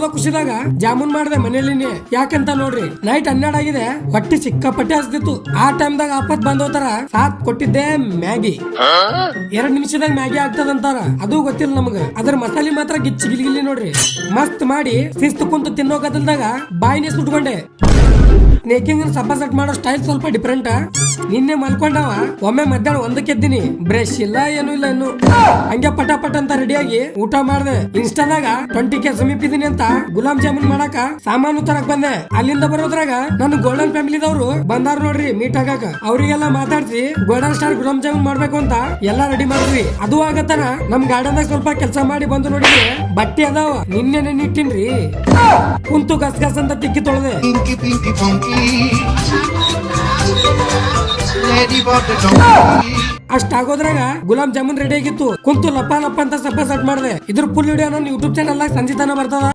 ಅನ್ನೋದ ಖುಷಿದಾಗ ಜಾಮೂನ್ ಮಾಡ್ದೆ ಮನೇಲಿನಿ. ಯಾಕಂತ ನೋಡ್ರಿ ನೈಟ್ 12 ಆಗಿದೆ, ಹೊಟ್ಟಿ ಸಿಕ್ಕಾಪಟ್ಟೆ ಹಸ್ದಿತ್ತು. ಆ ಟೈಮ್ದಾಗ ಆಪತ್ ಬಂದೋತಾರ ಸಾತ್ ಕೊಟ್ಟಿದ್ದೆ ಮ್ಯಾಗಿ. 2 ನಿಮಿಷದಾಗ ಮ್ಯಾಗಿ ಆಗ್ತದಂತಾರ, ಅದು ಗೊತ್ತಿಲ್ಲ ನಮಗ. ಅದ್ರ ಮಸಾಲೆ ಮಾತ್ರ ಗಿಚ್ಚಿ ಗಿಲಿಗಿಲಿ ನೋಡ್ರಿ. ಮಸ್ತ್ ಮಾಡಿ ಶಿಸ್ತು ಕುಂತು ತಿನ್ನೋ ಗದಲ್ದಾಗ ಬಾಯಿನೇ ಸುಟ್ಕೊಂಡೆ. ಸ್ನೇಕಿಂಗ್ ಸಬ್ಬಸಟ್ ಮಾಡೋ ಸ್ಟೈಲ್ ಸ್ವಲ್ಪ ಡಿಫ್ರೆಂಟ್. ನಿನ್ನೆ ಮಲ್ಕೊಂಡವ, ಒಮ್ಮೆ ಮಧ್ಯಾಹ್ನ 1ಕ್ಕೆ ಎದ್ದೀನಿ, ಬ್ರಷ್ ಇಲ್ಲ ಏನು ಇಲ್ಲ ಇನ್ನು. ಹಂಗೆ ಪಟಾಪಟ್ ಅಂತ ರೆಡಿಯಾಗಿ ಊಟ ಮಾಡ್ದೆ. ಇನ್ಸ್ಟಾದಾಗ 20K ಸಮೀಪಿದೀನಿ ಅಂತ ಗುಲಾಬ್ ಜಾಮೂನ್ ಮಾಡಾಕ ಸಾಮಾನು ತರಕ್ ಬಂದೆ. ಅಲ್ಲಿಂದ ಬರೋದ್ರಾಗ ನನ್ನ ಗೋಲ್ಡನ್ ಫ್ಯಾಮಿಲಿದವ್ರು ಬಂದಾರ ನೋಡ್ರಿ ಮೀಟ್ ಆಗಾಕ. ಅವ್ರಿಗೆಲ್ಲ ಮಾತಾಡ್ಸಿ ಗೋಲ್ಡನ್ ಸ್ಟಾರ್ ಗುಲಾಬ್ ಜಾಮೂನ್ ಮಾಡ್ಬೇಕು ಅಂತ ಎಲ್ಲಾ ರೆಡಿ ಮಾಡಿದ್ವಿ. ಅದು ಆಗತ್ತನ ನಮ್ ಗಾರ್ಡನ್ದಾಗ ಸ್ವಲ್ಪ ಕೆಲಸ ಮಾಡಿ ಬಂದು ನೋಡಿದ್ರೆ ಬಟ್ಟೆ ಅದಾವ, ನಿನ್ನೆ ಇಟ್ಟಿನ್ರಿ. ಕುಂತು ಗಸ್ ಗಸ್ ಅಂತ ತಿಕ್ಕಿ ತೊಳೆದೆ. ಅಷ್ಟಾಗೋದ್ರಾಗ ಗುಲಾಬ್ ಜಾಮೂನ್ ರೆಡಿ ಆಗಿತ್ತು. ಕುಂತು ಲಪ್ಪ ಲಪ್ಪ ಅಂತ ಸಬ್ಬ ಸಟ್ ಮಾಡಿದೆ. ಇದ್ರ ಫುಲ್ ವಿಡಿಯೋ ನನ್ನ ಯೂಟ್ಯೂಬ್ ಚಾನಲ್ ಸಂಜಿತನ ಬರ್ತದ.